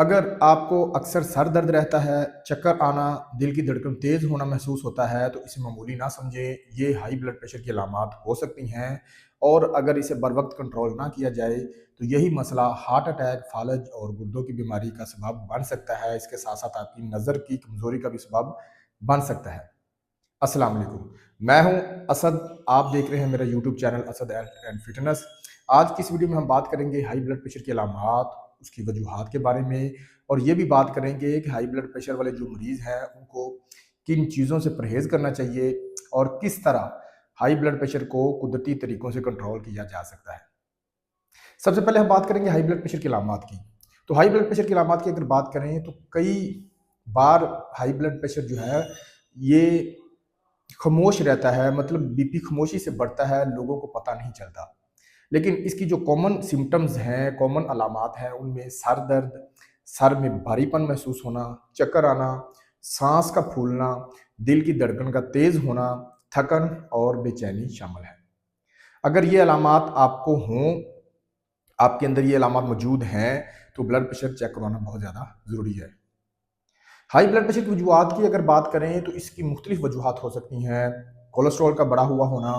अगर आपको अक्सर सर दर्द रहता है, चक्कर आना, दिल की धड़कन तेज़ होना महसूस होता है, तो इसे मामूली ना समझें। ये हाई ब्लड प्रेशर की अलामात हो सकती हैं और अगर इसे बर वक्त कंट्रोल ना किया जाए, तो यही मसला हार्ट अटैक, फालज और गुर्दों की बीमारी का सबब बन सकता है। इसके साथ-साथ आपकी नज़र की कमज़ोरी का भी सबब बन सकता है। अस्सलाम वालेकुम, मैं हूँ असद, आप देख रहे हैं मेरा YouTube channel Asad health and fitness. आज की इस वीडियो में हम बात करेंगे हाई ब्लड प्रेशर की अलामात, उसकी वजूहात के बारे में और ये भी बात करेंगे कि हाई ब्लड प्रेशर वाले जो मरीज़ हैं उनको किन चीज़ों से परहेज़ करना चाहिए और किस तरह हाई ब्लड प्रेशर को कुदरती तरीकों से कंट्रोल किया जा सकता है। सबसे पहले हम बात करेंगे हाई ब्लड प्रेशर की अलामात की। तो हाई ब्लड प्रेशर की अलामात की अगर बात करें तो कई बार हाई ब्लड प्रेशर जो है ये खामोश रहता है, मतलब बीपी खामोशी से बढ़ता है, लोगों को पता नहीं चलता। लेकिन इसकी जो कॉमन सिम्पटम्स हैं, कॉमन अलामात हैं, उनमें सर दर्द, सर में भारीपन महसूस होना, चक्कर आना, सांस का फूलना, दिल की धड़कन का तेज होना, थकन और बेचैनी शामिल है। अगर ये अलामात आपको हों, आपके अंदर ये अलामात मौजूद हैं, तो ब्लड प्रेशर चेक करवाना बहुत ज़्यादा ज़रूरी है। हाई ब्लड प्रेशर की वजूहात की अगर बात करें तो इसकी मुख्तलिफ वजूहात हो सकती हैं। कोलेस्ट्रॉल का बढ़ा हुआ होना,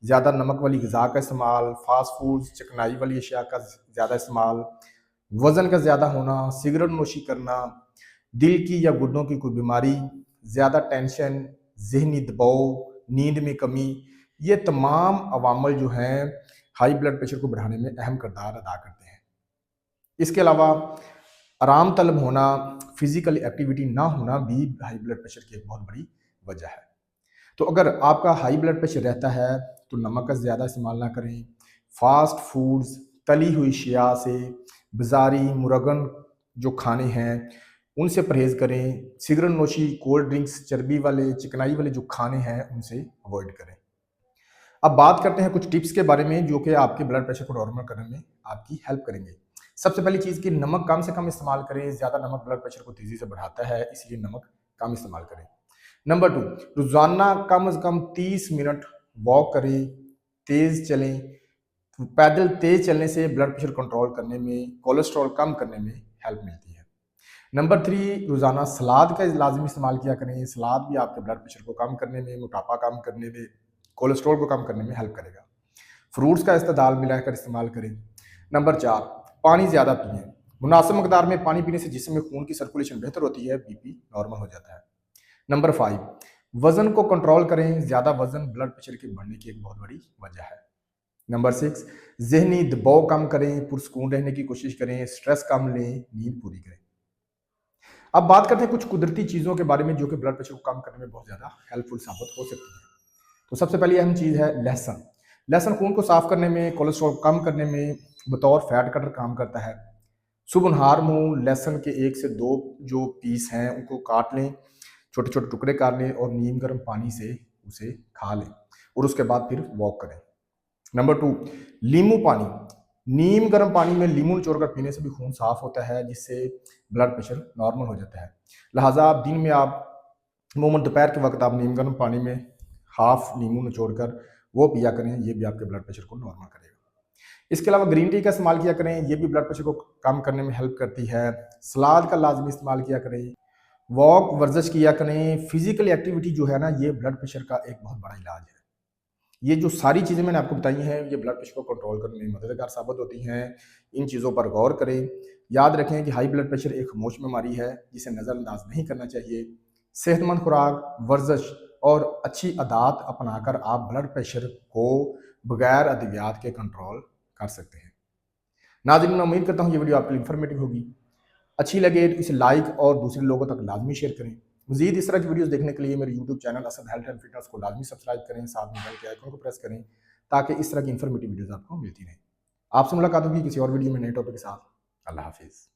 ज़्यादा नमक वाली ग़िज़ा का इस्तेमाल, फास्ट फूड्स, चिकनाई वाली अशिया का ज़्यादा इस्तेमाल, वज़न का ज़्यादा होना, सिगरेट नोशी करना, दिल की या गुर्दों की कोई बीमारी, ज़्यादा टेंशन, ज़हनी दबाव, नींद में कमी, ये तमाम अवामल जो हैं हाई ब्लड प्रेशर को बढ़ाने में अहम किरदार अदा करते हैं। इसके अलावा आराम तलब होना, फिजिकल एक्टिविटी ना होना भी हाई ब्लड प्रेशर की एक बहुत बड़ी वजह है। तो अगर आपका हाई ब्लड प्रेशर रहता है तो नमक का ज़्यादा इस्तेमाल ना करें, फास्ट फूड्स, तली हुई अशिया से, बाज़ारी मुरगन जो खाने हैं उनसे परहेज़ करें, सिगरेट नोशी, कोल्ड ड्रिंक्स, चर्बी वाले, चिकनाई वाले जो खाने हैं उनसे अवॉइड करें। अब बात करते हैं कुछ टिप्स के बारे में जो कि आपके ब्लड प्रेशर को नॉर्मल करने में आपकी हेल्प करेंगे। सबसे पहली चीज़ कि नमक कम से कम इस्तेमाल करें, ज़्यादा नमक ब्लड प्रेशर को तेज़ी से बढ़ाता है, इसलिए नमक कम इस्तेमाल करें। नंबर 2, रोज़ाना कम से कम 30 मिनट वॉक करें, तेज़ चलें। पैदल तेज़ चलने से ब्लड प्रेशर कंट्रोल करने में, कोलेस्ट्रॉल कम करने में हेल्प मिलती है। नंबर 3, रोज़ाना सलाद का लाज़मी इस्तेमाल किया करें। सलाद भी आपके ब्लड प्रेशर को कम करने में, मोटापा कम करने में, कोलेस्ट्रॉल को कम करने में हेल्प करेगा। फ्रूट्स का इस्तेदाल मिलाकर इस्तेमाल करें। नंबर 4, पानी ज़्यादा पिएँ। मुनासिब मकदार में पानी पीने से जिस्म में खून की सर्कुलेशन बेहतर होती है, बीपी नॉर्मल हो जाता है। नंबर 5, वज़न को कंट्रोल करें। ज़्यादा वज़न ब्लड प्रेशर के बढ़ने की एक बहुत बड़ी वजह है। नंबर 6, ज़हनी दबाव कम करें, पुरसकून रहने की कोशिश करें, स्ट्रेस कम लें, नींद पूरी करें। अब बात करते हैं कुछ कुदरती चीज़ों के बारे में जो कि ब्लड प्रेशर को कम करने में बहुत ज़्यादा हेल्पफुल साबित हो सकती है। तो सबसे पहली अहम चीज़ है लहसुन। लहसुन खून को साफ करने में, कोलेस्ट्रॉल कम करने में बतौर फैट कटर काम करता है। सुबह मुँह लहसुन के 1 से 2 जो पीस हैं उनको काट लें, छोटे-छोटे टुकड़े कर लें और नीम गर्म पानी से उसे खा लें और उसके बाद फिर वॉक करें। नंबर 2, नींबू पानी। नीम गर्म पानी में नींबू निचोड़कर पीने से भी खून साफ होता है, जिससे ब्लड प्रेशर नॉर्मल हो जाता है। लिहाजा आप दिन में आप अमूमन दोपहर के वक्त आप नीम गर्म पानी में हाफ नींबू निचोड़कर वो पिया करें, ये भी आपके ब्लड प्रेशर को नॉर्मल करेगा। इसके अलावा ग्रीन टी का इस्तेमाल किया करें, ये भी ब्लड प्रेशर को कम करने में हेल्प करती है। सलाद का लाजमी इस्तेमाल किया करें, वॉक वर्जिश किया करें। फिजिकल एक्टिविटी जो है ना, ये ब्लड प्रेशर का एक बहुत बड़ा इलाज है। ये जो सारी चीज़ें मैंने आपको बताई हैं, ये ब्लड प्रेशर को कंट्रोल करने में मददगार साबित होती हैं। इन चीज़ों पर गौर करें। याद रखें कि हाई ब्लड प्रेशर एक खामोश बीमारी है, जिसे नज़रअंदाज नहीं करना चाहिए। सेहतमंद खुराक, वर्जिश और अच्छी आदत अपनाकर आप ब्लड प्रेशर को बगैर अद्वियात के कंट्रोल कर सकते हैं। नाज़रीन, मैं उम्मीद करता हूँ ये वीडियो आपके लिए इन्फॉर्मेटिव होगी। अच्छी लगे तो इसे लाइक और दूसरे लोगों तक लाजमी शेयर करें। मज़ीद इस तरह की वीडियोस देखने के लिए मेरे YouTube channel Asad health and fitness को लाजमी सब्सक्राइब करें, साथ में बेल के आइकन को प्रेस करें ताकि इस तरह की इन्फॉर्मेटिव वीडियोस आपको मिलती रहें। आपसे मुलाकात होगी किसी और वीडियो में नए टॉपिक के साथ। अल्लाह हाफिज़।